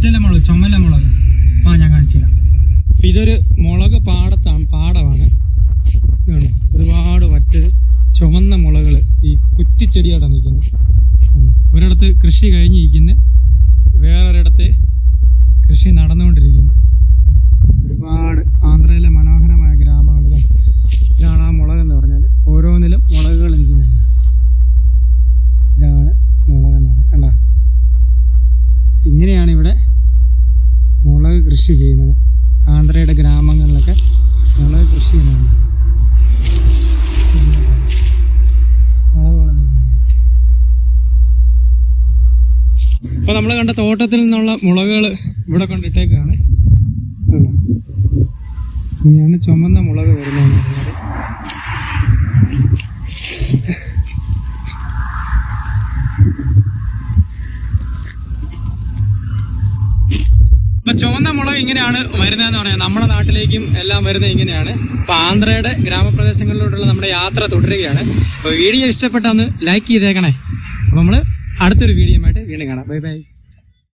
വെറ്റല മുളക്, ചുമല മുളക്. ഞാൻ കാണിച്ചു തരാം. ഇതൊരു മുളക് പാടമാണ്. ഇതാണ് ഒരുപാട് മറ്റൊരു ചുമന്ന മുളകൾ ഈ കുറ്റിച്ചെടിയോടെ നിൽക്കുന്നത്. ഒരിടത്ത് കൃഷി കഴിഞ്ഞിരിക്കുന്നു, വേറൊരിടത്ത് കൃഷി നടന്നുകൊണ്ടിരിക്കുന്നു. ഒരുപാട് ആന്ധ്രയിലെ മനോഹരമായ ഗ്രാമങ്ങൾ. ഇതാണ് ആ മുളകെന്ന് പറഞ്ഞാൽ. ഓരോന്നിലും മുളകുകൾ നിൽക്കുന്നുണ്ട്. ഇതാണ് മുളകെന്ന് പറയുന്നത്. കണ്ടോ, ഇങ്ങനെയാണ് ഇവിടെ മുളക് കൃഷി ചെയ്യുന്നത്. ആന്ധ്രയുടെ ഗ്രാമങ്ങളിലൊക്കെ മുളക് കൃഷി ചെയ്യുന്നുണ്ട്. അപ്പോൾ നമ്മൾ കണ്ട തോട്ടത്തിൽ നിന്നുള്ള മുളകുകൾ ഇവിടെ കൊണ്ടിട്ടേക്കാണ്. ഇങ്ങനെയാണ് ചുമന്ന മുളക് വരുന്നതെന്ന് പറഞ്ഞാൽ. അപ്പൊ ചുവന്ന മുളക് ഇങ്ങനെയാണ് വരുന്നതെന്ന് പറയാം. നമ്മുടെ നാട്ടിലേക്കും എല്ലാം വരുന്നത് ഇങ്ങനെയാണ്. അപ്പൊ ആന്ധ്രയുടെ ഗ്രാമപ്രദേശങ്ങളിലോട്ടുള്ള നമ്മുടെ യാത്ര തുടരുകയാണ്. അപ്പൊ വീഡിയോ ഇഷ്ടപ്പെട്ട ഒന്ന് ലൈക്ക് ചെയ്തേക്കണേ. അപ്പൊ നമ്മള് അടുത്തൊരു വീഡിയോയുമായിട്ട് വീണ്ടും കാണാം. Bye bye.